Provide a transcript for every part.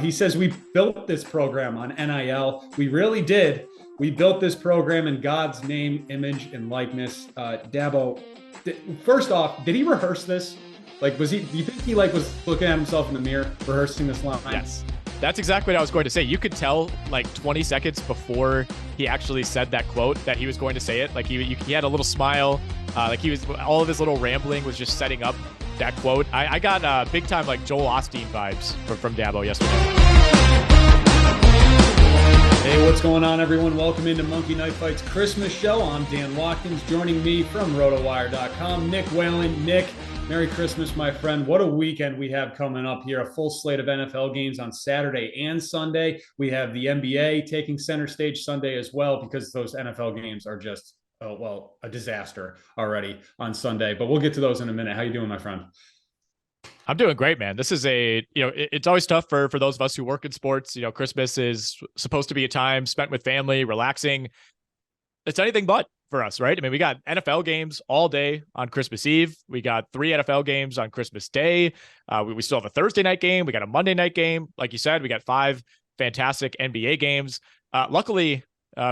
He says we built this program on NIL. We really did. We built this program in God's name, image, and likeness. Dabo, first off, did he rehearse this? Like, do you think he was looking at himself in the mirror, rehearsing this line? Yes. That's exactly what I was going to say. You could tell like 20 seconds before he actually said that quote that he was going to say it. Like he had a little smile. All of his little rambling was just setting up that quote. I got big time like Joel Osteen vibes from Dabo yesterday. Hey, what's going on, everyone? Welcome into Monkey Knife Fight's Christmas show. I'm Dan Watkins. Joining me from Rotowire.com, Nick Whalen. Nick, Merry Christmas, my friend. What a weekend we have coming up here. A full slate of NFL games on Saturday and Sunday. We have the NBA taking center stage Sunday as well, because those NFL games are just, a disaster already on Sunday. But we'll get to those in a minute. How you doing, my friend? I'm doing great, man. This is it's always tough for those of us who work in sports. Christmas is supposed to be a time spent with family, relaxing. It's anything but for us, right? I mean, we got NFL games all day on Christmas Eve. We got 3 NFL games on Christmas Day. We still have a Thursday night game. We got a Monday night game. Like you said, we got 5 fantastic NBA games. Luckily,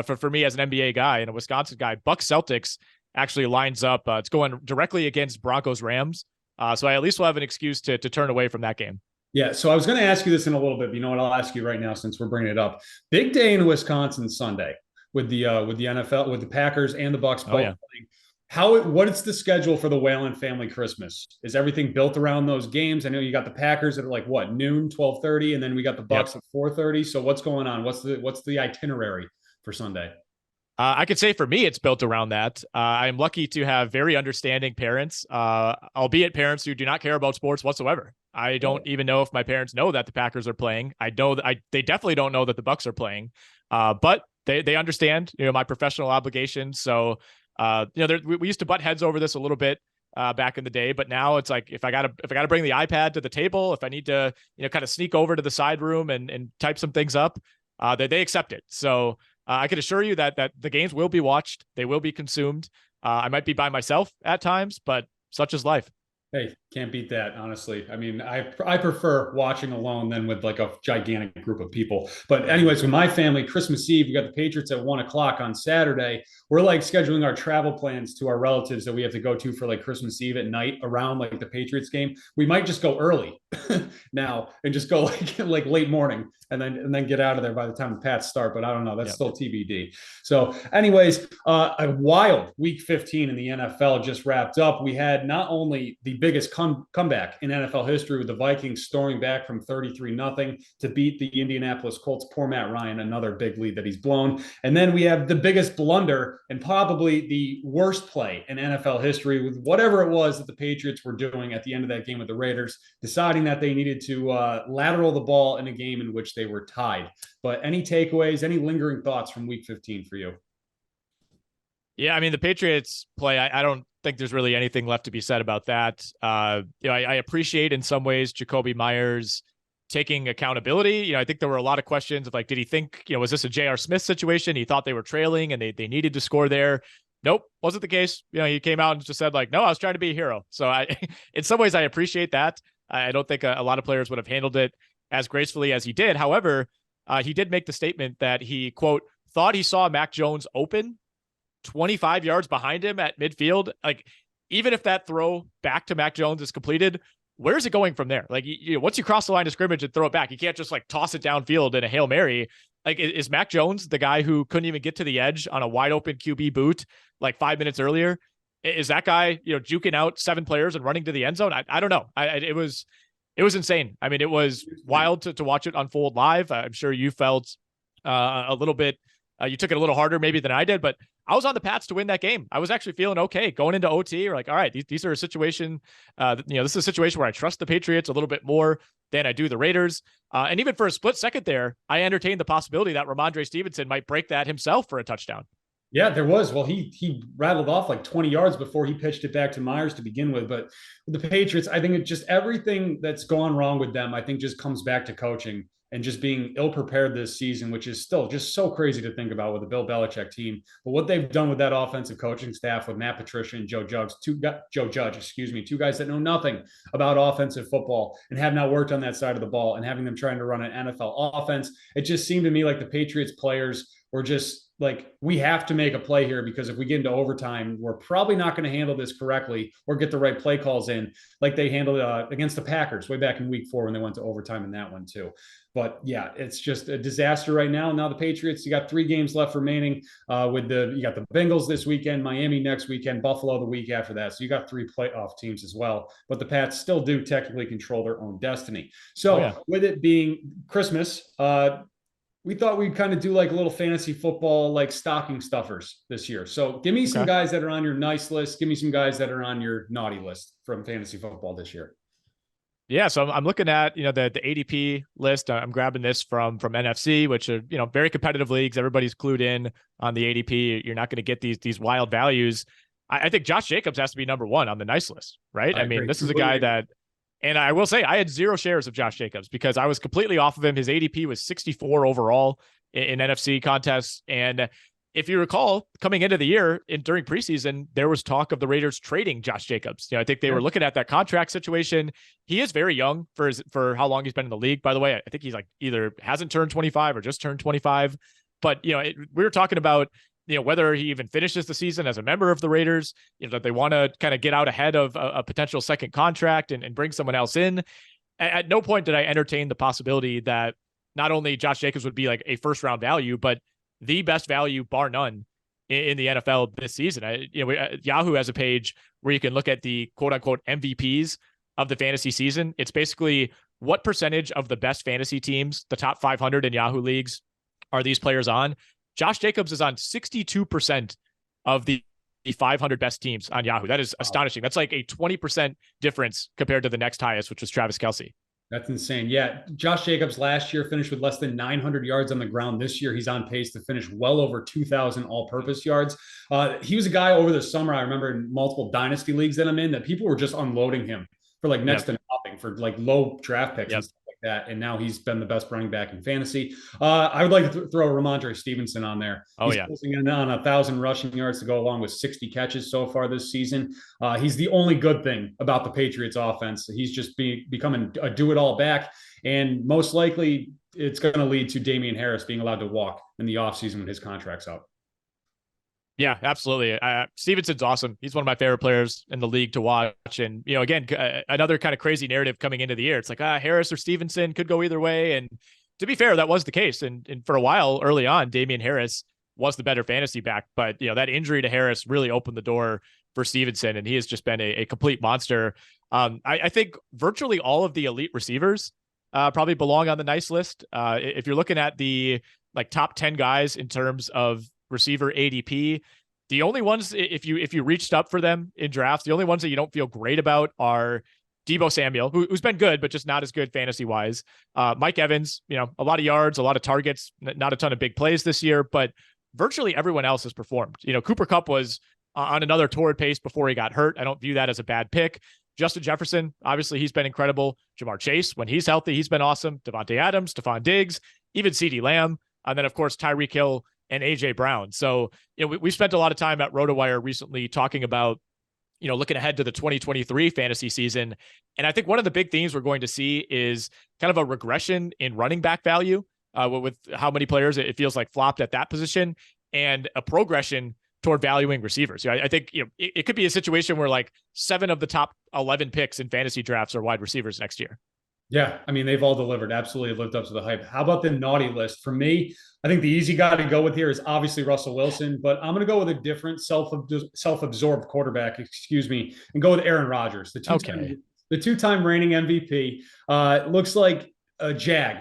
for me as an NBA guy and a Wisconsin guy, Bucks Celtics actually lines up. It's going directly against Broncos Rams. So I at least will have an excuse to turn away from that game. Yeah, so I was going to ask you this in a little bit, but you know what? I'll ask you right now since we're bringing it up. Big day in Wisconsin Sunday with the NFL, with the Packers and the Bucks both playing. What is the schedule for the Whalen family Christmas? Is everything built around those games? I know you got the Packers at like what, noon, 12:30, and then we got the Bucks at 4:30. So what's going on? What's the itinerary for Sunday? I could say for me, it's built around that. I'm lucky to have very understanding parents, albeit parents who do not care about sports whatsoever. I don't even know if my parents know that the Packers are playing. I know that they definitely don't know that the Bucks are playing, but they understand, my professional obligations. So, we used to butt heads over this a little bit back in the day, but now it's like, if I gotta bring the iPad to the table, if I need to, kind of sneak over to the side room and type some things up, they accept it. So, I can assure you that the games will be watched. They will be consumed. I might be by myself at times, but such is life. Hey, can't beat that, honestly. I mean, I prefer watching alone than with like a gigantic group of people. But anyways, with my family, Christmas Eve, we got the Patriots at 1:00 on Saturday. We're like scheduling our travel plans to our relatives that we have to go to for like Christmas Eve at night around like the Patriots game. We might just go early now and just go like late morning and then get out of there by the time the Pats start. But I don't know. That's still TBD. So anyways, a wild week 15 in the NFL just wrapped up. We had not only the biggest comeback in NFL history with the Vikings storming back from 33-0 to beat the Indianapolis Colts. Poor Matt Ryan, another big lead that he's blown. And then we have the biggest blunder and probably the worst play in NFL history with whatever it was that the Patriots were doing at the end of that game with the Raiders, deciding that they needed to lateral the ball in a game in which they were tied. But any takeaways, any lingering thoughts from week 15 for you? Yeah, I mean, the Patriots play, I don't think there's really anything left to be said about that. I appreciate in some ways Jacoby Myers taking accountability. I think there were a lot of questions of like, did he think, was this a J.R. Smith situation? He thought they were trailing and they needed to score there. Nope, wasn't the case. He came out and just said like, no, I was trying to be a hero. So in some ways, I appreciate that. I don't think a lot of players would have handled it as gracefully as he did. However, he did make the statement that he, quote, thought he saw Mac Jones open 25 yards behind him at midfield. Like, even if that throw back to Mac Jones is completed, where's it going from there? Like, once you cross the line of scrimmage and throw it back, you can't just like toss it downfield in a Hail Mary. Like, is Mac Jones the guy who couldn't even get to the edge on a wide open QB boot like 5 minutes earlier? Is that guy, juking out 7 players and running to the end zone? I don't know. It was insane. I mean, it was wild to watch it unfold live. I'm sure you felt a little bit, you took it a little harder maybe than I did, but I was on the Pats to win that game. I was actually feeling okay going into OT. Or like, all right, these are a situation, this is a situation where I trust the Patriots a little bit more than I do the Raiders. And even for a split second there, I entertained the possibility that Ramondre Stevenson might break that himself for a touchdown. Yeah, there was. Well, he rattled off like 20 yards before he pitched it back to Myers to begin with. But with the Patriots, I think it just everything that's gone wrong with them, I think just comes back to coaching. and just being ill prepared this season, which is still just so crazy to think about with the Bill Belichick team. But what they've done with that offensive coaching staff with Matt Patricia and Joe Judge, two guys that know nothing about offensive football and have not worked on that side of the ball, and having them trying to run an NFL offense, it just seemed to me like the Patriots players were just like, we have to make a play here, because if we get into overtime, we're probably not going to handle this correctly or get the right play calls in, like they handled against the Packers way back in week 4 when they went to overtime in that one too. But yeah, it's just a disaster right now. Now the Patriots, you got 3 games left remaining. You got the Bengals this weekend, Miami next weekend, Buffalo the week after that. So you got 3 playoff teams as well. But the Pats still do technically control their own destiny. So with it being Christmas, we thought we'd kind of do like a little fantasy football, like stocking stuffers this year. So give me some guys that are on your nice list. Give me some guys that are on your naughty list from fantasy football this year. Yeah, so I'm looking at, the ADP list. I'm grabbing this from NFC, which are, very competitive leagues. Everybody's clued in on the ADP. You're not going to get these wild values. I think Josh Jacobs has to be number 1 on the nice list, right? I mean, this is a guy that, and I will say I had 0 shares of Josh Jacobs because I was completely off of him. His ADP was 64 overall in NFC contests. And if you recall, coming into the year during preseason, there was talk of the Raiders trading Josh Jacobs. I think they were looking at that contract situation. He is very young for how long he's been in the league. By the way, I think he's like either hasn't turned 25 or just turned 25. But we were talking about whether he even finishes the season as a member of the Raiders. That they want to kind of get out ahead of a potential second contract and bring someone else in. At no point did I entertain the possibility that not only Josh Jacobs would be like a first round value, but the best value bar none in the NFL this season. Yahoo has a page where you can look at the quote unquote MVPs of the fantasy season. It's basically what percentage of the best fantasy teams, the top 500 in Yahoo leagues, are these players on. Josh Jacobs is on 62% of the 500 best teams on Yahoo. That is astonishing. That's like a 20% difference compared to the next highest, which was Travis Kelce. That's insane. Yeah. Josh Jacobs last year finished with less than 900 yards on the ground. This year, he's on pace to finish well over 2,000 all-purpose yards. He was a guy over the summer, I remember in multiple dynasty leagues that I'm in, that people were just unloading him for like next to nothing, for like low draft picks and stuff like that. And now he's been the best running back in fantasy. I would like to throw Ramondre Stevenson on there. He's closing in on 1,000 rushing yards to go along with 60 catches so far this season. He's the only good thing about the Patriots offense. He's just becoming a do-it-all back. And most likely it's going to lead to Damian Harris being allowed to walk in the offseason when his contract's up. Yeah, absolutely. Stevenson's awesome. He's one of my favorite players in the league to watch. And, again, another kind of crazy narrative coming into the year. It's like, Harris or Stevenson could go either way. And to be fair, that was the case. And for a while early on, Damian Harris was the better fantasy back. But, that injury to Harris really opened the door for Stevenson. And he has just been a complete monster. I think virtually all of the elite receivers probably belong on the nice list. If you're looking at the top 10 guys in terms of receiver ADP, the only ones, if you reached up for them in drafts, the only ones that you don't feel great about are Deebo Samuel, who's been good, but just not as good fantasy wise. Mike Evans, a lot of yards, a lot of targets, not a ton of big plays this year, but virtually everyone else has performed. Cooper Kupp was on another torrid pace before he got hurt. I don't view that as a bad pick. Justin Jefferson, obviously he's been incredible. Jamar Chase, when he's healthy, he's been awesome. Devontae Adams, Stephon Diggs, even CeeDee Lamb, and then of course Tyreek Hill and AJ Brown. So, we spent a lot of time at Rotowire recently talking about, looking ahead to the 2023 fantasy season. And I think one of the big themes we're going to see is kind of a regression in running back value with how many players it feels like flopped at that position, and a progression toward valuing receivers. I think, it could be a situation where like 7 of the top 11 picks in fantasy drafts are wide receivers next year. Yeah, I mean, they've all delivered, absolutely lived up to the hype. How about the naughty list? For me, I think the easy guy to go with here is obviously Russell Wilson, but I'm going to go with a different self-absorbed quarterback, and go with Aaron Rodgers, the two-time reigning MVP. Looks like a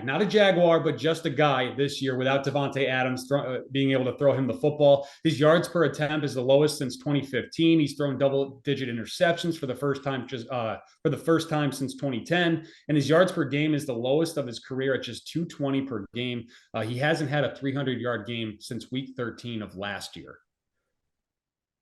not a Jaguar, but just a guy this year without Devontae Adams being able to throw him the football. His yards per attempt is the lowest since 2015. He's thrown double-digit interceptions for the first time since 2010, and his yards per game is the lowest of his career at just 220 per game. He hasn't had a 300-yard game since week 13 of last year.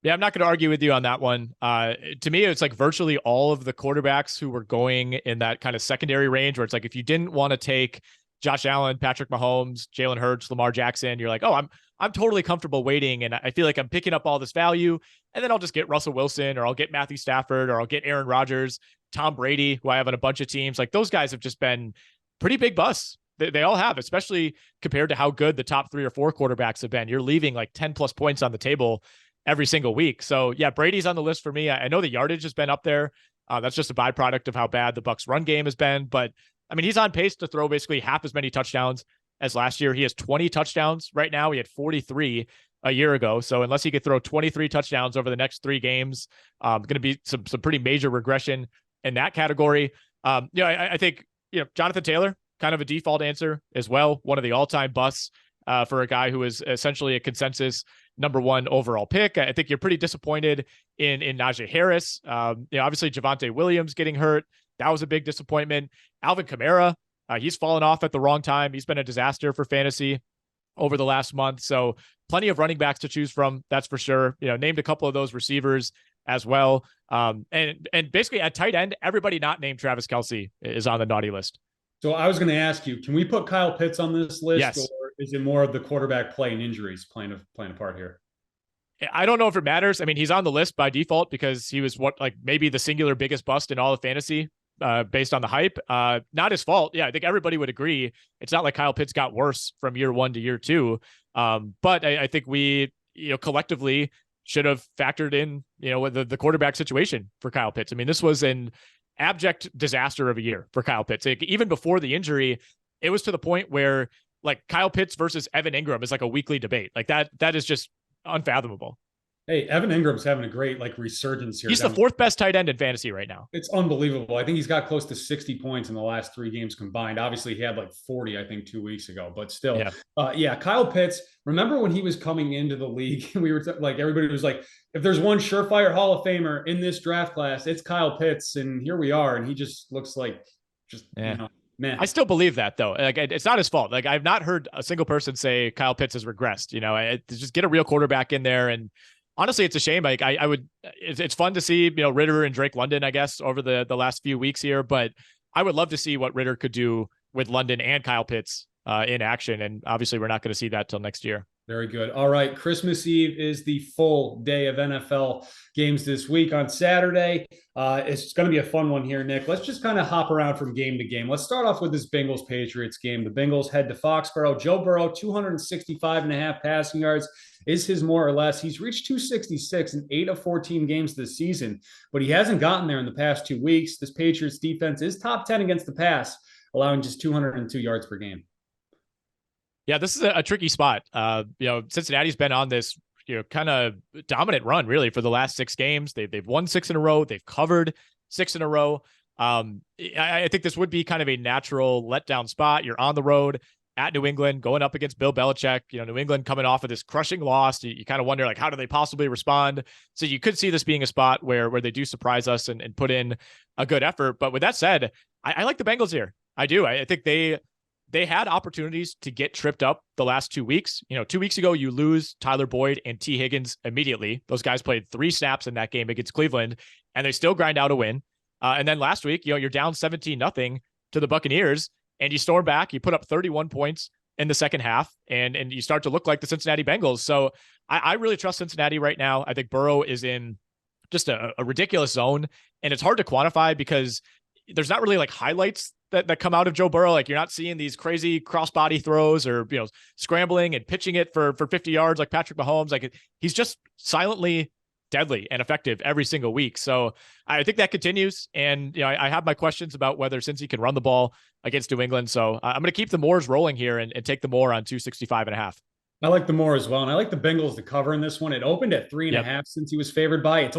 Yeah, I'm not going to argue with you on that one. To me, it's like virtually all of the quarterbacks who were going in that kind of secondary range where it's like, if you didn't want to take Josh Allen, Patrick Mahomes, Jalen Hurts, Lamar Jackson, you're like, oh, I'm totally comfortable waiting, and I feel like I'm picking up all this value, and then I'll just get Russell Wilson, or I'll get Matthew Stafford, or I'll get Aaron Rodgers, Tom Brady, who I have on a bunch of teams. Like, those guys have just been pretty big busts. They all have, especially compared to how good the top 3 or 4 quarterbacks have been. You're leaving like 10 plus points on the table every single week. So yeah, Brady's on the list for me. I know the yardage has been up there. That's just a byproduct of how bad the Bucs run game has been. But I mean, he's on pace to throw basically half as many touchdowns as last year. He has 20 touchdowns right now. He had 43 a year ago. So unless he could throw 23 touchdowns over the next 3 games, going to be some pretty major regression in that category. I think, Jonathan Taylor, kind of a default answer as well. One of the all-time busts for a guy who is essentially a consensus number 1 overall pick. I think you're pretty disappointed in Najee Harris. Obviously Javonte Williams getting hurt. That was a big disappointment. Alvin Kamara, he's fallen off at the wrong time. He's been a disaster for fantasy over the last month. So plenty of running backs to choose from. That's for sure. Named a couple of those receivers as well. And basically at tight end, everybody not named Travis Kelce is on the naughty list. So I was going to ask you, can we put Kyle Pitts on this list? Yes. Or is it more of the quarterback play and injuries playing a part here? I don't know if it matters. I mean, he's on the list by default because he was maybe the singular biggest bust in all of fantasy based on the hype. Not his fault. Yeah, I think everybody would agree. It's not like Kyle Pitts got worse from year 1 to year 2. But I think we, collectively should have factored in, the quarterback situation for Kyle Pitts. I mean, this was an abject disaster of a year for Kyle Pitts. Even before the injury, it was to the point where like Kyle Pitts versus Evan Ingram is like a weekly debate. Like that is just unfathomable. Hey, Evan Ingram's having a great resurgence here. He's the 4th best tight end in fantasy right now. It's unbelievable. I think he's got close to 60 points in the last 3 games combined. Obviously, he had 40, I think, 2 weeks ago, but still. Yeah. Kyle Pitts, remember when he was coming into the league, we were everybody was like, if there's one surefire Hall of Famer in this draft class, it's Kyle Pitts. And here we are. And he just looks like man. I still believe that though. Like, it's not his fault. Like, I've not heard a single person say Kyle Pitts has regressed. Just get a real quarterback in there. And honestly, it's a shame. Like, it's fun to see, Ridder and Drake London, I guess, over the last few weeks here, but I would love to see what Ridder could do with London and Kyle Pitts in action. And obviously we're not going to see that till next year. Very good. All right. Christmas Eve is the full day of NFL games this week on Saturday. It's going to be a fun one here, Nick. Let's just kind of hop around from game to game. Let's start off with this Bengals-Patriots game. The Bengals head to Foxborough. Joe Burrow, 265.5 passing yards is his more or less. He's reached 266 in 8 of 14 games this season, but he hasn't gotten there in the past 2 weeks. This Patriots defense is top 10 against the pass, allowing just 202 yards per game. Yeah, this is a tricky spot. Cincinnati's been on this, kind of dominant run really for the last 6 games. They've won 6 in a row. They've covered 6 in a row. I think this would be kind of a natural letdown spot. You're on the road at New England, going up against Bill Belichick. New England coming off of this crushing loss. You kind of wonder, how do they possibly respond? So you could see this being a spot where they do surprise us and put in a good effort. But with that said, I like the Bengals here. I do. I think they had opportunities to get tripped up the last 2 weeks. 2 weeks ago, you lose Tyler Boyd and T. Higgins immediately. Those guys played 3 snaps in that game against Cleveland, and they still grind out a win. And then last week, you're down 17-0 to the Buccaneers, and you storm back. You put up 31 points in the second half, and you start to look like the Cincinnati Bengals. So I really trust Cincinnati right now. I think Burrow is in just a ridiculous zone, and it's hard to quantify because there's not really highlights that come out of Joe Burrow. You're not seeing these crazy crossbody throws or, scrambling and pitching it for 50 yards like Patrick Mahomes. He's just silently deadly and effective every single week. So I think that continues. And, I have my questions about whether Cincy can run the ball against New England. So I'm going to keep the Moors rolling here and take the Moor on 265.5. I like the Moor as well. And I like the Bengals to cover in this one. It opened at 3.5 since he was favored by. It's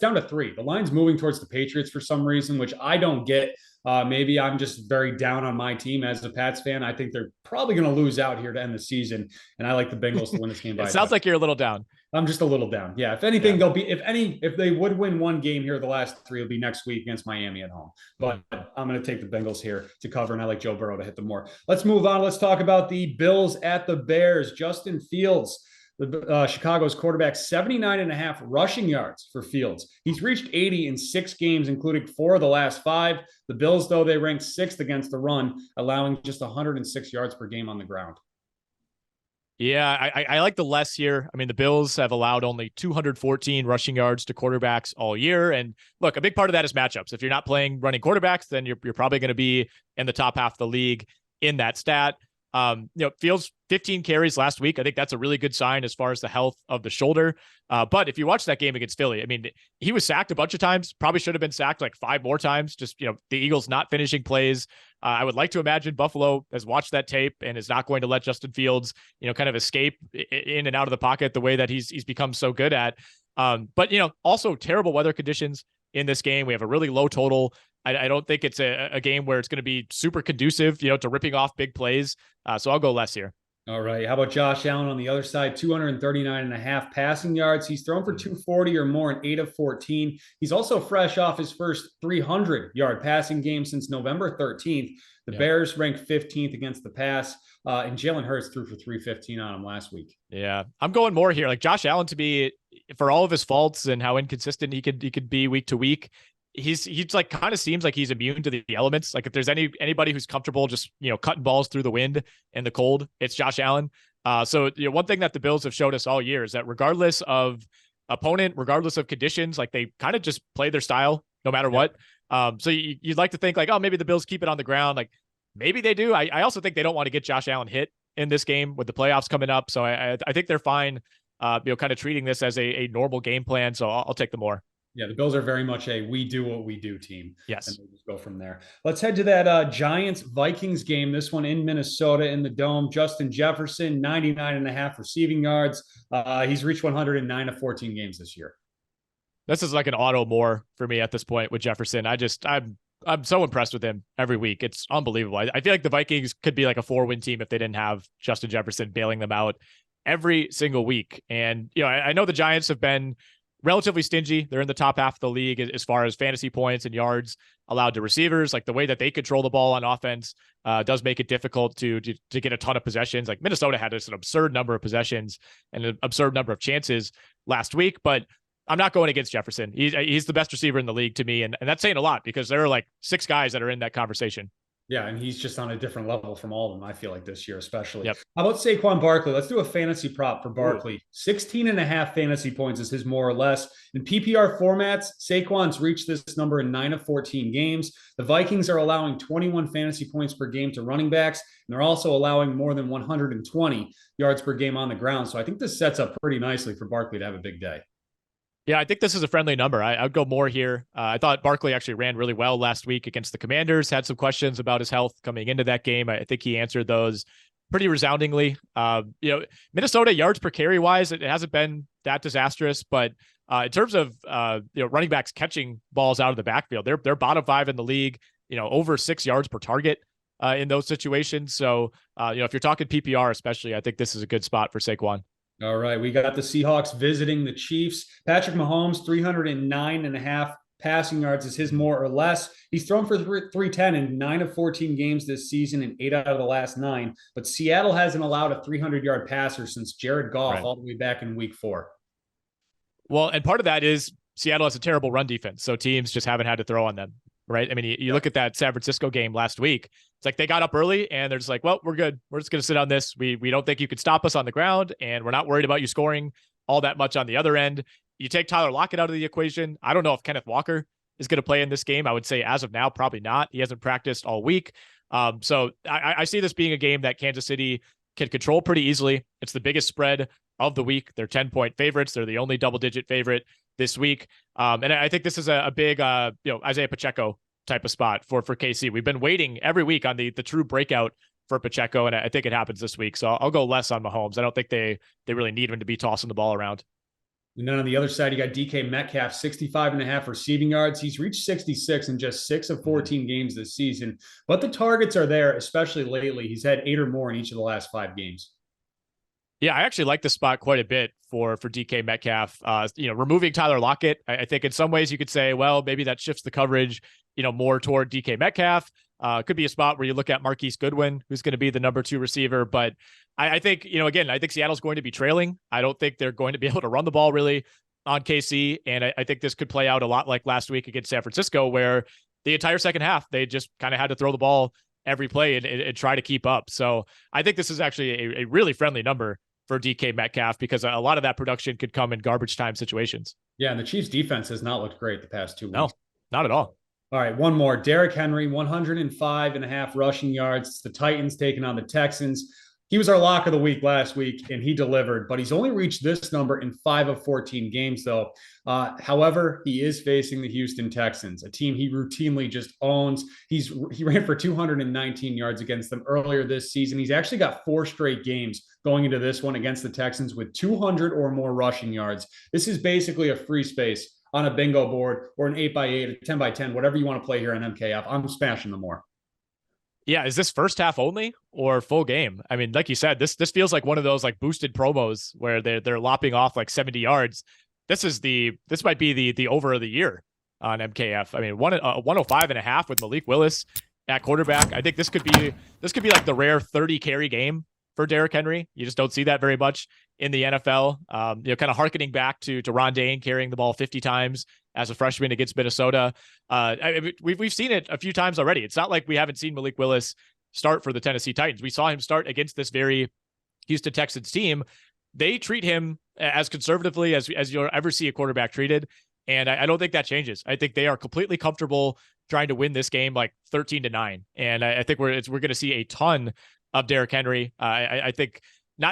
down to 3. The line's moving towards the Patriots for some reason, which I don't get. Maybe I'm just very down on my team as a Pats fan. I think they're probably going to lose out here to end the season. And I like the Bengals to win this game by. It sounds like you're a little down. I'm just a little down. Yeah. If anything, if they would win one game here, the last 3 will be next week against Miami at home. But I'm going to take the Bengals here to cover, and I like Joe Burrow to hit them more. Let's move on. Let's talk about the Bills at the Bears. Justin Fields Chicago's quarterback 79.5 rushing yards for Fields. He's reached 80 in 6 games, including 4 of the last 5. The Bills, though, they ranked 6th against the run, allowing just 106 yards per game on the ground. Yeah, I like the less here. I mean, the Bills have allowed only 214 rushing yards to quarterbacks all year. And look, a big part of that is matchups. If you're not playing running quarterbacks, then you're probably going to be in the top half of the league in that stat. Fields 15 carries last week. I think that's a really good sign as far as the health of the shoulder. But if you watch that game against Philly, I mean, he was sacked a bunch of times, probably should have been sacked like 5 more times. Just, the Eagles not finishing plays. I would like to imagine Buffalo has watched that tape and is not going to let Justin Fields, kind of escape in and out of the pocket the way that he's become so good at. But also terrible weather conditions in this game. We have a really low total. I don't think it's a game where it's going to be super conducive, to ripping off big plays. So I'll go less here. All right. How about Josh Allen on the other side? 239.5 passing yards. He's thrown for 240 or more in 8 of 14. He's also fresh off his first 300-yard passing game since November 13th. The Bears ranked 15th against the pass, and Jalen Hurts threw for 315 on him last week. Yeah, I'm going more here. Like Josh Allen, to me, for all of his faults and how inconsistent he could be week to week, he's like kind of seems like he's immune to the elements. Like if there's anybody who's comfortable just cutting balls through the wind and the cold, it's Josh Allen. So one thing that the Bills have showed us all year is that regardless of opponent, regardless of conditions, like they kind of just play their style no matter what. So you'd like to think like, oh, maybe the Bills keep it on the ground. Like maybe they do. I also think they don't want to get Josh Allen hit in this game with the playoffs coming up. So I think they're fine, kind of treating this as a normal game plan. So I'll take the more. Yeah, the Bills are very much a we do what we do team. Yes. And we'll just go from there. Let's head to that Giants-Vikings game. This one in Minnesota in the Dome. Justin Jefferson, 99.5 receiving yards. He's reached 109 of 14 games this year. This is like an auto more for me at this point with Jefferson. I'm so impressed with him every week. It's unbelievable. I feel like the Vikings could be like a 4-win team if they didn't have Justin Jefferson bailing them out every single week. And, I know the Giants have been relatively stingy. They're in the top half of the league as far as fantasy points and yards allowed to receivers. Like the way that they control the ball on offense does make it difficult to get a ton of possessions. Like Minnesota had just an absurd number of possessions and an absurd number of chances last week, but I'm not going against Jefferson. He's the best receiver in the league to me. And that's saying a lot because there are like 6 guys that are in that conversation. Yeah, and he's just on a different level from all of them, I feel like, this year especially. Yep. How about Saquon Barkley? Let's do a fantasy prop for Barkley. 16.5 fantasy points is his more or less. In PPR formats, Saquon's reached this number in 9 of 14 games. The Vikings are allowing 21 fantasy points per game to running backs, and they're also allowing more than 120 yards per game on the ground. So I think this sets up pretty nicely for Barkley to have a big day. Yeah, I think this is a friendly number. I would go more here. I thought Barkley actually ran really well last week against the Commanders, had some questions about his health coming into that game. I think he answered those pretty resoundingly. Minnesota yards per carry wise, it hasn't been that disastrous, but in terms of running backs catching balls out of the backfield, they're bottom 5 in the league, over 6 yards per target in those situations. So, if you're talking PPR, especially, I think this is a good spot for Saquon. All right, we got the Seahawks visiting the Chiefs. Patrick Mahomes, 309.5 passing yards is his more or less. He's thrown for 310 in 9 of 14 games this season and 8 out of the last 9. But Seattle hasn't allowed a 300-yard passer since Jared Goff all the way back in week 4. Well, and part of that is Seattle has a terrible run defense, so teams just haven't had to throw on them. Right. I mean, you look at that San Francisco game last week. It's like they got up early and they're just like, well, we're good. We're just going to sit on this. We don't think you could stop us on the ground, and we're not worried about you scoring all that much on the other end. You take Tyler Lockett out of the equation. I don't know if Kenneth Walker is going to play in this game. I would say as of now, probably not. He hasn't practiced all week. So I see this being a game that Kansas City can control pretty easily. It's the biggest spread of the week. They're 10-point favorites. They're the only double-digit favorite this week. And I think this is a big, Isaiah Pacheco type of spot for KC. We've been waiting every week on the true breakout for Pacheco, and I think it happens this week. So I'll go less on Mahomes. I don't think they really need him to be tossing the ball around. And then on the other side, you got DK Metcalf, 65.5 receiving yards. He's reached 66 in just 6 of 14 games this season. But the targets are there, especially lately. He's had 8 or more in each of the last 5 games. Yeah, I actually like the spot quite a bit for DK Metcalf. Removing Tyler Lockett, I think in some ways you could say, well, maybe that shifts the coverage, more toward DK Metcalf. Could be a spot where you look at Marquise Goodwin, who's going to be the number 2 receiver. But I think, again, I think Seattle's going to be trailing. I don't think they're going to be able to run the ball really on KC. And I think this could play out a lot like last week against San Francisco, where the entire second half, they just kind of had to throw the ball every play and try to keep up. So I think this is actually a really friendly number for DK Metcalf, because a lot of that production could come in garbage time situations. Yeah, and the Chiefs defense has not looked great the past 2 weeks. No, not at all. All right, one more. Derrick Henry, 105.5 rushing yards. It's the Titans taking on the Texans. He was our lock of the week last week, and he delivered, but he's only reached this number in 5 of 14 games, though. However, he is facing the Houston Texans, a team he routinely just owns. He ran for 219 yards against them earlier this season. He's actually got 4 straight games going into this one against the Texans with 200 or more rushing yards. This is basically a free space on a bingo board or an 8x8, a 10x10, whatever you want to play here on MKF. I'm smashing them more. Yeah, is this first half only or full game? I mean, like you said, this feels like one of those like boosted promos where they're lopping off like 70 yards. This might be the over of the year on MKF. I mean, 105.5 with Malik Willis at quarterback. I think this could be like the rare 30 carry game for Derrick Henry. You just don't see that very much in the NFL. Kind of harkening back to Ron Dane carrying the ball 50 times as a freshman against Minnesota. We've seen it a few times already. It's not like we haven't seen Malik Willis start for the Tennessee Titans. We saw him start against this very Houston Texans team. They treat him as conservatively as you'll ever see a quarterback treated. And I don't think that changes. I think they are completely comfortable trying to win this game like 13-9. And I think we're going to see a ton of Derrick Henry. I think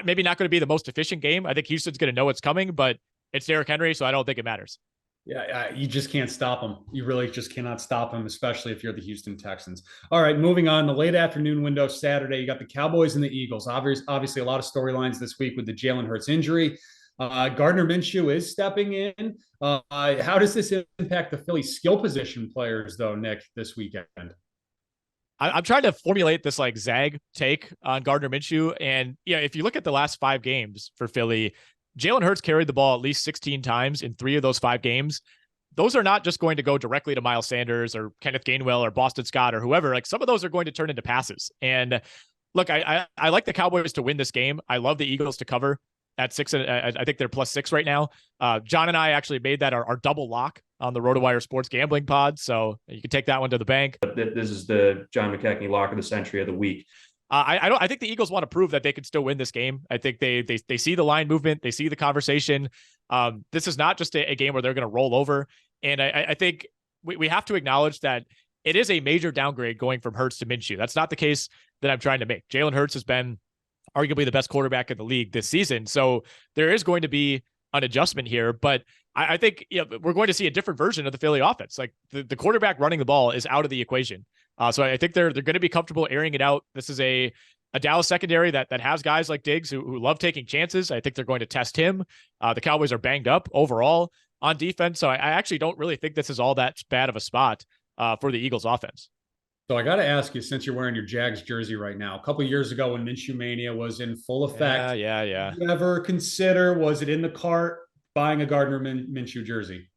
maybe not going to be the most efficient game. I think Houston's going to know it's coming, but it's Derrick Henry, so I don't think it matters. Yeah, you just can't stop him. You really just cannot stop him, especially if you're the Houston Texans. All right, moving on. The late afternoon window Saturday, you got the Cowboys and the Eagles. Obviously, a lot of storylines this week with the Jalen Hurts injury. Gardner Minshew is stepping in. How does this impact the Philly skill position players, though, Nick, this weekend? I'm trying to formulate this like zag take on Gardner Minshew. And if you look at the last 5 games for Philly, Jalen Hurts carried the ball at least 16 times in 3 of those 5 games. Those are not just going to go directly to Miles Sanders or Kenneth Gainwell or Boston Scott or whoever. Like, some of those are going to turn into passes. And look, I like the Cowboys to win this game. I love the Eagles to cover at 6. I think they're +6 right now. John and I actually made that our double lock on the Rotowire Sports Gambling Pod. So you can take that one to the bank. This is the John McKechnie lock of the century of the week. I think the Eagles want to prove that they can still win this game. I think they see the line movement. They see the conversation. This is not just a game where they're going to roll over. And I think we have to acknowledge that it is a major downgrade going from Hurts to Minshew. That's not the case that I'm trying to make. Jalen Hurts has been arguably the best quarterback in the league this season. So there is going to be an adjustment here, but I think we're going to see a different version of the Philly offense. Like the quarterback running the ball is out of the equation. So I think they're going to be comfortable airing it out. This is a Dallas secondary that has guys like Diggs who love taking chances. I think they're going to test him. The Cowboys are banged up overall on defense. So I actually don't really think this is all that bad of a spot for the Eagles offense. So I got to ask you, since you're wearing your Jags jersey right now, a couple of years ago when Minshew Mania was in full effect, yeah. Did you ever consider, was it in the cart, buying a Gardner Minshew jersey?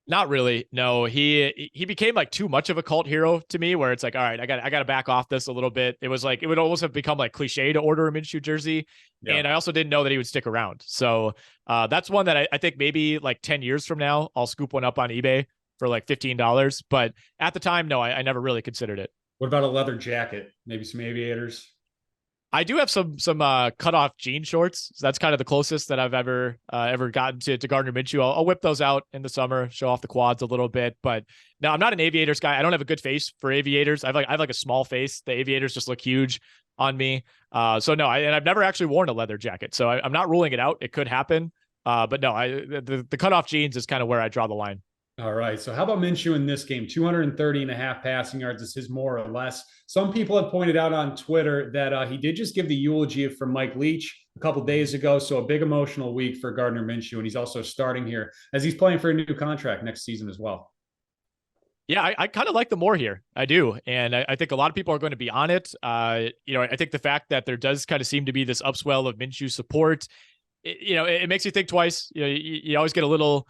Not really. No, he became like too much of a cult hero to me, where it's like, all right, I got to back off this a little bit. It was like, it would almost have become like cliche to order a Minshew jersey. Yeah. And I also didn't know that he would stick around. So that's one that I think maybe like 10 years from now, I'll scoop one up on eBay for like $15. But at the time, no, I never really considered it. What about a leather jacket? Maybe some aviators? I do have some cutoff jean shorts. So that's kind of the closest that I've ever gotten to Gardner Minshew. I'll whip those out in the summer, show off the quads a little bit. But no, I'm not an aviators guy. I don't have a good face for aviators. I have like a small face. The aviators just look huge on me. So no, and I've never actually worn a leather jacket. So I'm not ruling it out. It could happen. But no, the cutoff jeans is kind of where I draw the line. All right. So how about Minshew in this game? 230.5 passing yards is his more or less. Some people have pointed out on Twitter that he did just give the eulogy for Mike Leach a couple days ago. So a big emotional week for Gardner Minshew. And he's also starting here as he's playing for a new contract next season as well. Yeah, I kind of like the more here. I do. And I think a lot of people are going to be on it. I think the fact that there does kind of seem to be this upswell of Minshew support, it makes you think twice. You always get a little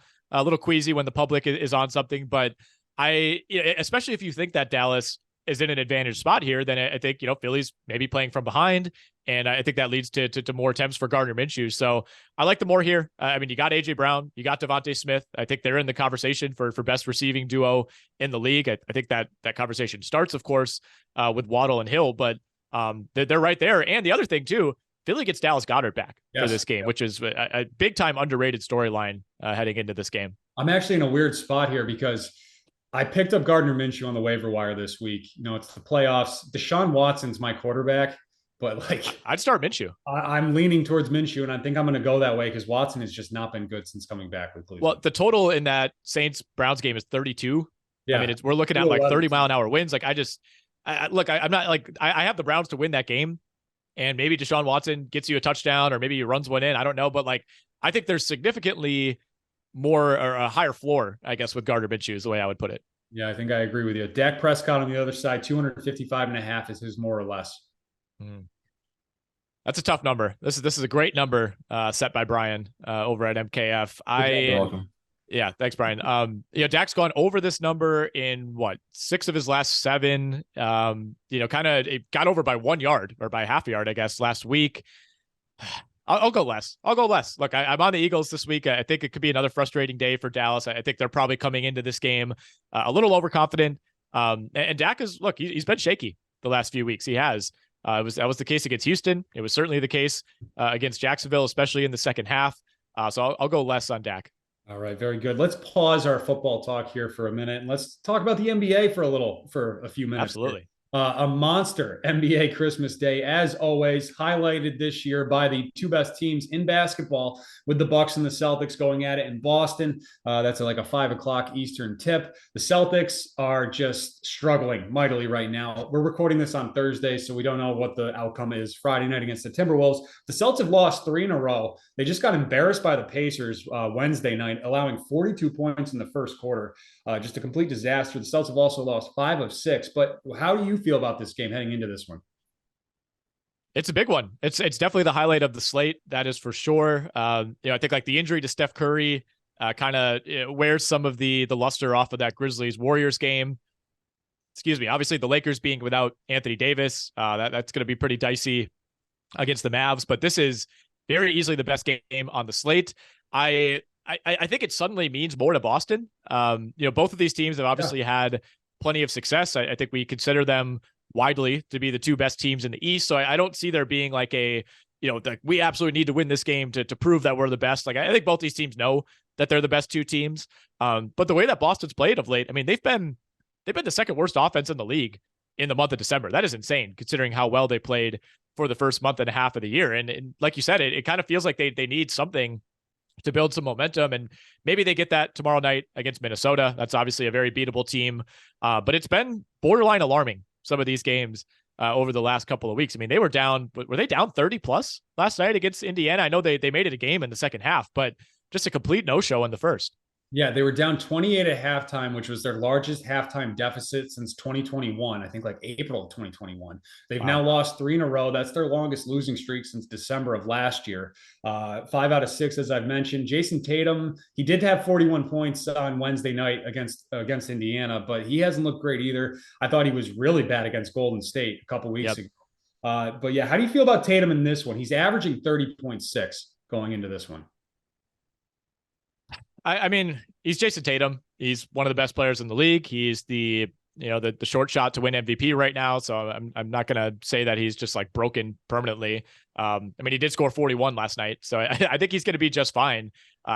queasy when the public is on something, but especially if you think that Dallas is in an advantage spot here, then I think, Philly's maybe playing from behind. And I think that leads to more attempts for Gardner Minshew. So I like the more here. I mean, you got AJ Brown, you got Devontae Smith. I think they're in the conversation for best receiving duo in the league. I think that conversation starts, of course, with Waddle and Hill, but they're right there. And the other thing too, Philly gets Dallas Goedert back for this game, which is a big time underrated storyline heading into this game. I'm actually in a weird spot here because I picked up Gardner Minshew on the waiver wire this week. It's the playoffs. Deshaun Watson's my quarterback. But I'd start Minshew. I'm leaning towards Minshew, and I think I'm going to go that way because Watson has just not been good since coming back with Cleveland. Well, the total in that Saints-Browns game is 32. Yeah. I mean, we're looking at like 30-mile-an-hour winds. Like, I'm not like I have the Browns to win that game, and maybe Deshaun Watson gets you a touchdown, or maybe he runs one in. I don't know, but like I think there's significantly more or a higher floor, I guess, with Gardner Minshew is the way I would put it. Yeah, I think I agree with you. Dak Prescott on the other side, 255.5 is his more or less. That's a tough number. This is a great number set by Brian over at MKF. You're welcome. Yeah, thanks, Brian. Dak's gone over this number in 6 of his last 7. Kind of it got over by 1 yard or by half a yard, I guess, last week. I'll go less. Look, I'm on the Eagles this week. I think it could be another frustrating day for Dallas. I think they're probably coming into this game a little overconfident. And Dak he's been shaky the last few weeks. He has. That was the case against Houston. It was certainly the case against Jacksonville, especially in the second half. So I'll go less on Dak. All right, very good. Let's pause our football talk here for a minute and let's talk about the NBA for a few minutes. Absolutely. A monster NBA Christmas Day, as always, highlighted this year by the 2 best teams in basketball, with the Bucks and the Celtics going at it in Boston. That's like a 5:00 Eastern tip. The Celtics are just struggling mightily right now. We're recording this on Thursday, so we don't know what the outcome is Friday night against the Timberwolves. The Celtics have lost 3 in a row. They just got embarrassed by the Pacers Wednesday night, allowing 42 points in the first quarter. Just a complete disaster. The Celtics have also lost 5 of 6. But how do you feel about this game heading into this one? It's a big one. It's definitely the highlight of the slate. That is for sure. I think like the injury to Steph Curry kind of wears some of the luster off of that Grizzlies Warriors game. Excuse me. Obviously, the Lakers being without Anthony Davis, that's going to be pretty dicey against the Mavs. But this is very easily the best game on the slate. I think it suddenly means more to Boston. Both of these teams have obviously had plenty of success. I think we consider them widely to be the 2 best teams in the East. So I don't see there being like we absolutely need to win this game to prove that we're the best. Like, I think both these teams know that they're the best 2 teams. But the way that Boston's played of late, I mean, they've been the second worst offense in the league in the month of December. That is insane considering how well they played for the first month and a half of the year. And like you said, it kind of feels like they need something to build some momentum, and maybe they get that tomorrow night against Minnesota. That's obviously a very beatable team, but it's been borderline alarming, some of these games over the last couple of weeks. I mean, they were down 30 plus last night against Indiana? I know they made it a game in the second half, but just a complete no-show in the first. Yeah, they were down 28 at halftime, which was their largest halftime deficit since 2021. I think like April of 2021. They've now lost 3 in a row. That's their longest losing streak since December of last year. 5 out of 6, as I've mentioned. Jason Tatum, he did have 41 points on Wednesday night against Indiana, but he hasn't looked great either. I thought he was really bad against Golden State a couple weeks ago. But yeah, how do you feel about Tatum in this one? He's averaging 30.6 going into this one. I mean, he's Jason Tatum. He's one of the best players in the league. He's the short shot to win MVP right now. So I'm not going to say that he's just like broken permanently. I mean, he did score 41 last night. So I think he's going to be just fine.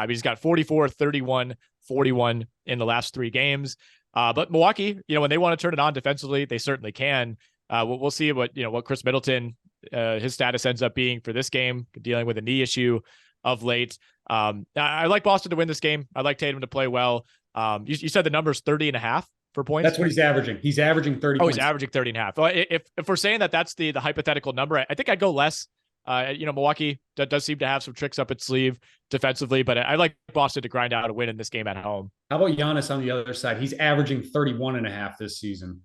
He's got 44, 31, 41 in the last 3 games. But Milwaukee, when they want to turn it on defensively, they certainly can. We'll see what Chris Middleton, his status ends up being for this game, dealing with a knee issue of late. I like Boston to win this game. I like Tatum to play well. You said the number's 30.5 for points. That's what he's averaging. He's averaging 30. Oh, he's averaging 30.5. Well, if we're saying that's the hypothetical number, I think I'd go less. Milwaukee does seem to have some tricks up its sleeve defensively, but I like Boston to grind out a win in this game at home. How about Giannis on the other side? He's averaging 31.5 this season.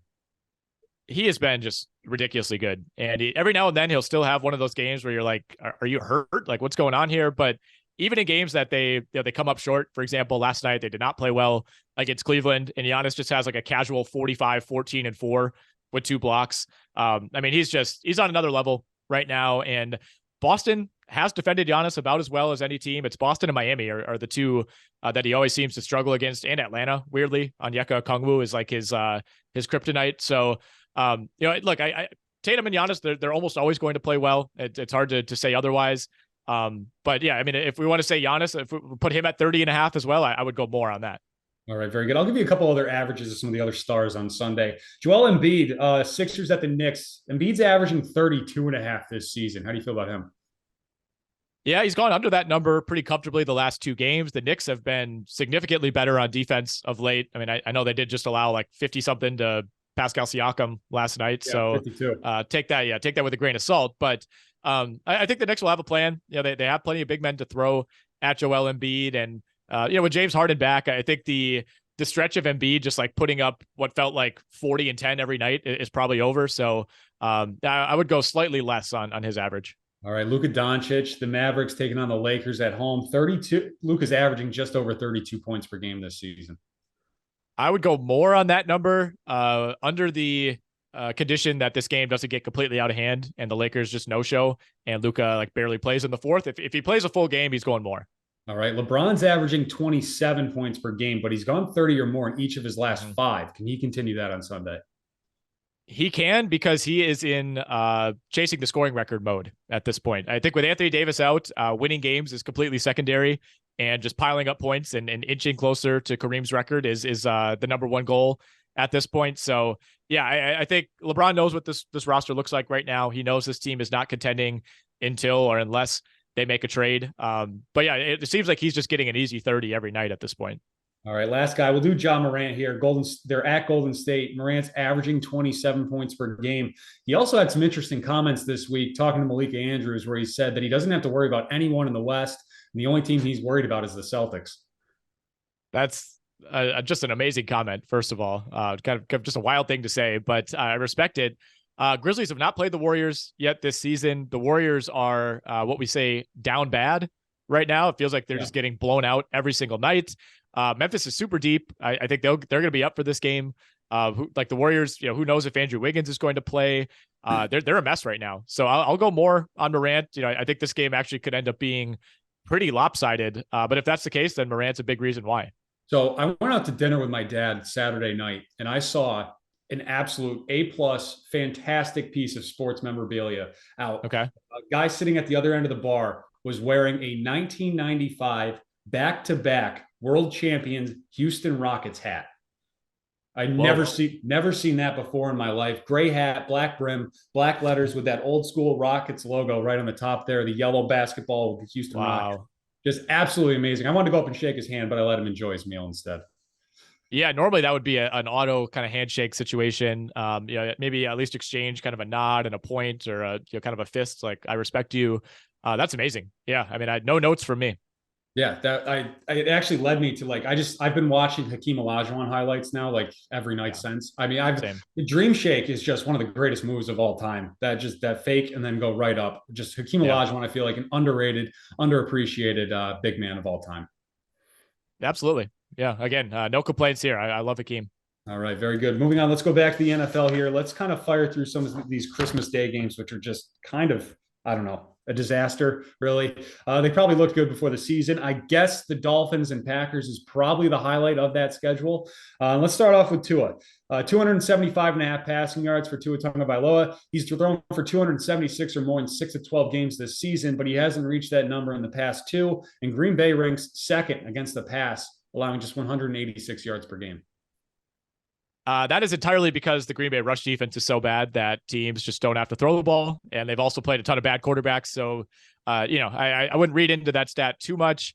He has been just ridiculously good. And every now and then he'll still have one of those games where you're like, are you hurt? Like, what's going on here? But even in games that they come up short, for example, last night, they did not play well against Cleveland, and Giannis just has like a casual 45, 14 and 4 with 2 blocks. I mean, he's on another level right now. And Boston has defended Giannis about as well as any team. It's Boston and Miami are the two that he always seems to struggle against, and Atlanta, weirdly. Onyeka Okongwu is like his kryptonite. So, look, Tatum and Giannis, they're almost always going to play well. It's hard to say otherwise. But yeah, I mean, if we want to say Giannis, if we put him at 30.5 as well, I would go more on that. All right, very good. I'll give you a couple other averages of some of the other stars on Sunday. Joel Embiid, Sixers at the Knicks. Embiid's averaging 32.5 this season. How do you feel about him? Yeah, he's gone under that number pretty comfortably the last 2 games. The Knicks have been significantly better on defense of late. I mean, I know they did just allow like 50 something to Pascal Siakam last night. Yeah, so 52. Take that with a grain of salt. But I think the Knicks will have a plan. They have plenty of big men to throw at Joel Embiid. And, with James Harden back, I think the stretch of Embiid just like putting up what felt like 40 and 10 every night is probably over. So I would go slightly less on his average. All right, Luka Doncic, the Mavericks taking on the Lakers at home. 32. Luka's averaging just over 32 points per game this season. I would go more on that number under the condition that this game doesn't get completely out of hand and the Lakers just no-show and Luka like barely plays in the fourth. If he plays a full game, he's going more. All right, LeBron's averaging 27 points per game, but he's gone 30 or more in each of his last 5. Can he continue that on Sunday? He can, because he is in chasing the scoring record mode at this point. I think with Anthony Davis out, winning games is completely secondary, and just piling up points and inching closer to Kareem's record is the number 1 goal at this point. So yeah, I think LeBron knows what this roster looks like right now. He knows this team is not contending until or unless they make a trade. But yeah, it seems like he's just getting an easy 30 every night at this point. All right, last guy. We'll do Ja Morant here. They're at Golden State. Morant's averaging 27 points per game. He also had some interesting comments this week talking to Malika Andrews, where he said that he doesn't have to worry about anyone in the West, and the only team he's worried about is the Celtics. That's just an amazing comment, first of all. Kind of just a wild thing to say, but I respect it. Grizzlies have not played the Warriors yet this season. The Warriors are what we say down bad right now. It feels like they're just getting blown out every single night. Memphis is super deep. I think they're going to be up for this game. Like the Warriors, who knows if Andrew Wiggins is going to play? They're a mess right now. So I'll go more on Morant. I think this game actually could end up being pretty lopsided. But if that's the case, then Morant's a big reason why. So I went out to dinner with my dad Saturday night, and I saw an absolute A+, fantastic piece of sports memorabilia out. Okay. A guy sitting at the other end of the bar was wearing a 1995 back-to-back world champions Houston Rockets hat. I never seen that before in my life. Gray hat, black brim, black letters with that old school Rockets logo right on the top there, the yellow basketball with the Houston Rockets. Just absolutely amazing. I wanted to go up and shake his hand, but I let him enjoy his meal instead. Yeah, normally that would be an auto kind of handshake situation. Maybe at least exchange kind of a nod and a point or a kind of a fist, like I respect you. That's amazing. Yeah, I mean, I had no notes from me. Yeah, it actually led me to I've been watching Hakeem Olajuwon highlights now like every night since. I mean, the dream shake is just one of the greatest moves of all time. That fake and then go right up. Just Hakeem Olajuwon, I feel like an underrated, underappreciated big man of all time. Absolutely. Yeah. Again, no complaints here. I love Hakeem. All right, very good. Moving on, let's go back to the NFL here. Let's kind of fire through some of these Christmas Day games, which are just kind of, I don't know, a disaster, really. They probably looked good before the season. I guess the Dolphins and Packers is probably the highlight of that schedule. Let's start off with Tua. 275.5 passing yards for Tua Tagovailoa. He's thrown for 276 or more in 6 of 12 games this season, but he hasn't reached that number in the past 2. And Green Bay ranks second against the pass, allowing just 186 yards per game. That is entirely because the Green Bay rush defense is so bad that teams just don't have to throw the ball. And they've also played a ton of bad quarterbacks. So, I wouldn't read into that stat too much.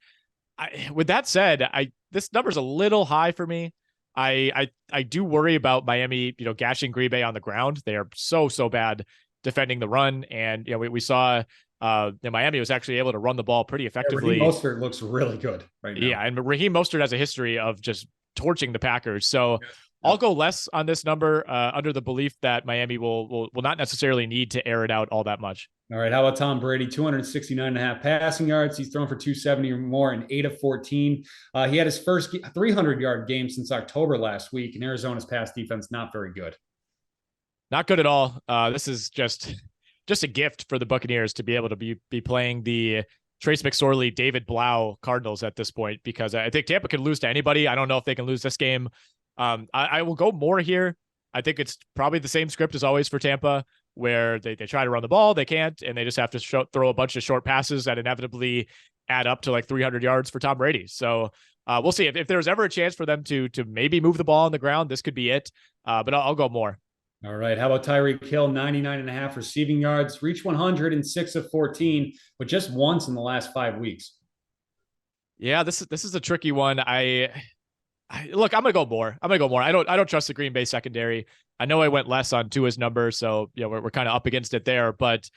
With that said, this number's a little high for me. I do worry about Miami, gashing Green Bay on the ground. They are so bad defending the run. And, we saw Miami was actually able to run the ball pretty effectively. Raheem Mostert looks really good right now. Yeah. And Raheem Mostert has a history of just torching the Packers. So I'll go less on this number under the belief that Miami will not necessarily need to air it out all that much. All right. How about Tom Brady? 269.5 passing yards. He's thrown for 270 or more in 8 of 14. He had his first 300-yard game since October last week, and Arizona's pass defense not very good. Not good at all. This is just a gift for the Buccaneers to be able to be playing the Trace McSorley, David Blau Cardinals at this point, because I think Tampa can lose to anybody. I don't know if they can lose this game. I will go more here. I think it's probably the same script as always for Tampa, where they try to run the ball, they can't, and they just have to throw a bunch of short passes that inevitably add up to like 300 yards for Tom Brady. So we'll see if there's ever a chance for them to maybe move the ball on the ground. This could be it, but I'll go more. All right. How about Tyreek Hill, 99.5 receiving yards, reached 106 of 14, but just once in the last 5 weeks. Yeah, this is a tricky one. Look, I'm gonna go more. I don't trust the Green Bay secondary. I know I went less on Tua's number, so we're kind of up against it there. But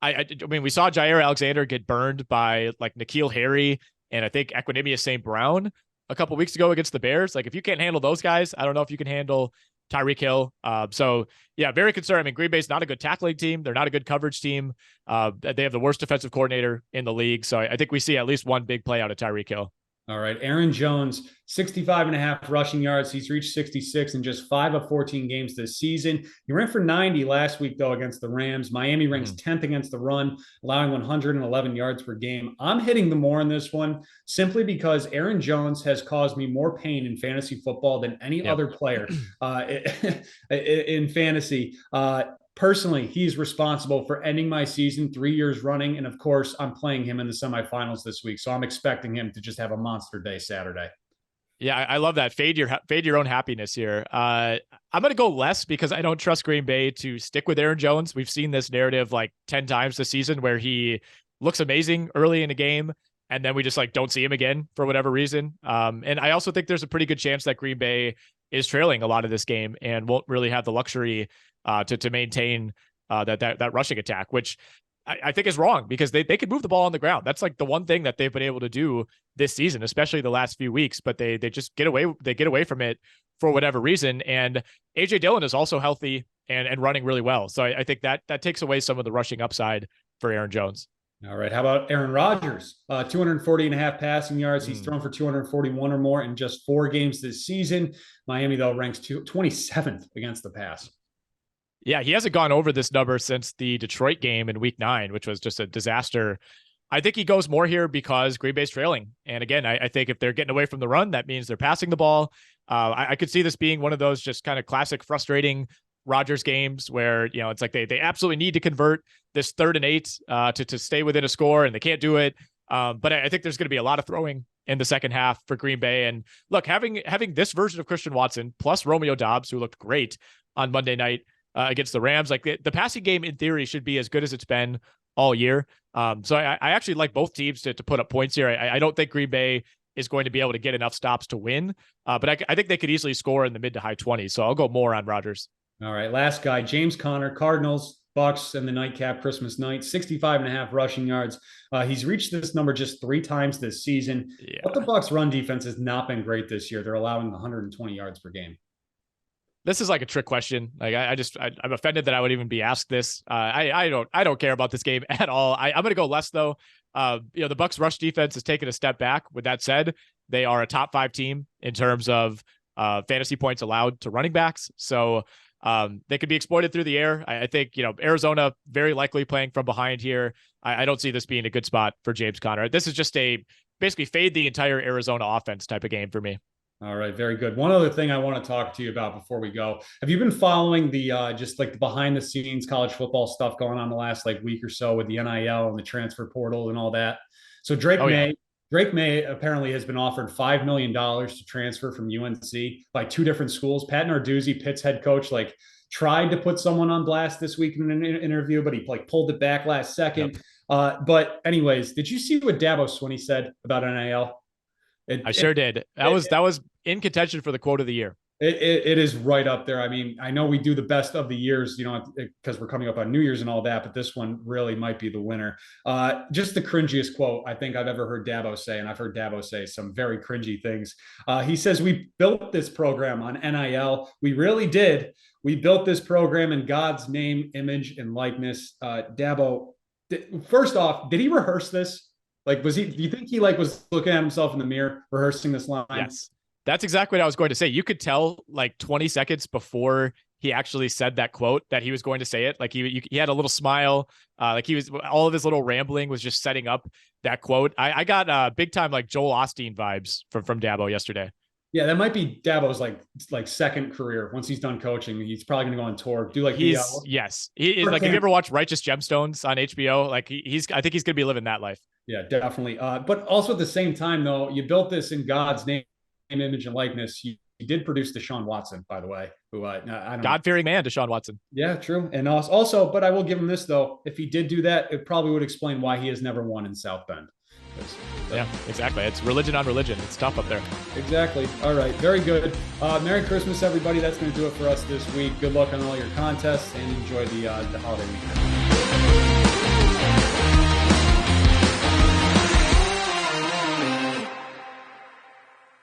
I mean, we saw Jair Alexander get burned by like N'Keal Harry and I think Equanimeous St. Brown a couple weeks ago against the Bears. Like, if you can't handle those guys, I don't know if you can handle Tyreek Hill. So yeah, very concerned. I mean, Green Bay's not a good tackling team. They're not a good coverage team. They have the worst defensive coordinator in the league. So I think we see at least one big play out of Tyreek Hill. All right. Aaron Jones, 65.5 rushing yards. He's reached 66 in just 5 of 14 games this season. He ran for 90 last week, though, against the Rams. Miami ranks 10th against the run, allowing 111 yards per game. I'm hitting the more in this one simply because Aaron Jones has caused me more pain in fantasy football than any other player in fantasy. Personally, he's responsible for ending my season 3 years running. And of course, I'm playing him in the semifinals this week. So I'm expecting him to just have a monster day Saturday. Yeah, I love that. Fade your own happiness here. I'm going to go less because I don't trust Green Bay to stick with Aaron Jones. We've seen this narrative like 10 times this season where he looks amazing early in a game and then we just like don't see him again for whatever reason. And I also think there's a pretty good chance that Green Bay is trailing a lot of this game and won't really have the luxury to maintain that rushing attack, which I think is wrong because they could move the ball on the ground. That's like the one thing that they've been able to do this season, especially the last few weeks, but they just get away from it for whatever reason. And AJ Dillon is also healthy and running really well. So I think that takes away some of the rushing upside for Aaron Jones. All right. How about Aaron Rodgers? 240.5 passing yards. He's thrown for 241 or more in just 4 games this season. Miami, though, ranks 27th against the pass. Yeah, he hasn't gone over this number since the Detroit game in week 9, which was just a disaster. I think he goes more here because Green Bay's trailing. And again, I think if they're getting away from the run, that means they're passing the ball. I could see this being one of those just kind of classic frustrating Rodgers games where, it's like they absolutely need to convert this 3rd and 8 to stay within a score and they can't do it. But I think there's going to be a lot of throwing in the second half for Green Bay. And look, having this version of Christian Watson plus Romeo Doubs, who looked great on Monday night against the Rams, like the passing game in theory should be as good as it's been all year. So I actually like both teams to put up points here. I don't think Green Bay is going to be able to get enough stops to win, but I think they could easily score in the mid to high 20s. So I'll go more on Rodgers. All right. Last guy, James Conner, Cardinals, Bucks, and the nightcap Christmas night, 65.5 rushing yards. He's reached this number just 3 times this season. Yeah. But the Bucks run defense has not been great this year. They're allowing 120 yards per game. This is like a trick question. Like I'm offended that I would even be asked this. I don't care about this game at all. I'm going to go less though. The Bucks rush defense has taken a step back. With that said, they are a top 5 team in terms of fantasy points allowed to running backs. So they could be exploited through the air. I think, Arizona very likely playing from behind here. I don't see this being a good spot for James Conner. This is just basically fade the entire Arizona offense type of game for me. All right. Very good. One other thing I want to talk to you about before we go. Have you been following the just like the behind the scenes college football stuff going on the last week or so with the NIL and the transfer portal and all that? So Drake May apparently has been offered $5 million to transfer from UNC by 2 different schools. Pat Narduzzi, Pitt's head coach, tried to put someone on blast this week in an interview, but he pulled it back last second. Yep. But anyways, did you see what Dabo Swinney said about NIL? I sure did. That was in contention for the quote of the year. It is right up there. I mean, I know we do the best of the years, because we're coming up on New Year's and all that, but this one really might be the winner. Just the cringiest quote I think I've ever heard Dabo say, and I've heard Dabo say some very cringy things. He says, "We built this program on NIL. We really did. We built this program in God's name, image, and likeness." Dabo, first off, did he rehearse this? Do you think he was looking at himself in the mirror, rehearsing this line? Yes. That's exactly what I was going to say. You could tell 20 seconds before he actually said that quote, that he was going to say it. Like he had a little smile, like he was, all of his little rambling was just setting up that quote. I got big time like Joel Osteen vibes from Dabo yesterday. Yeah, that might be Dabo's like second career. Once he's done coaching, he's probably going to go on tour. Do like yes, he is like. Have you ever watched Righteous Gemstones on HBO? Like I think he's going to be living that life. Yeah, definitely. But also at the same time, though, you built this in God's name, image, and likeness. You did produce Deshaun Watson, by the way, who I don't God-fearing man, Deshaun Watson. Yeah, true. And also, but I will give him this though. If he did do that, it probably would explain why he has never won in South Bend. Yeah, exactly. It's religion on religion. It's tough up there. Exactly. All right. Very good. Merry Christmas, everybody. That's going to do it for us this week. Good luck on all your contests and enjoy the holiday weekend.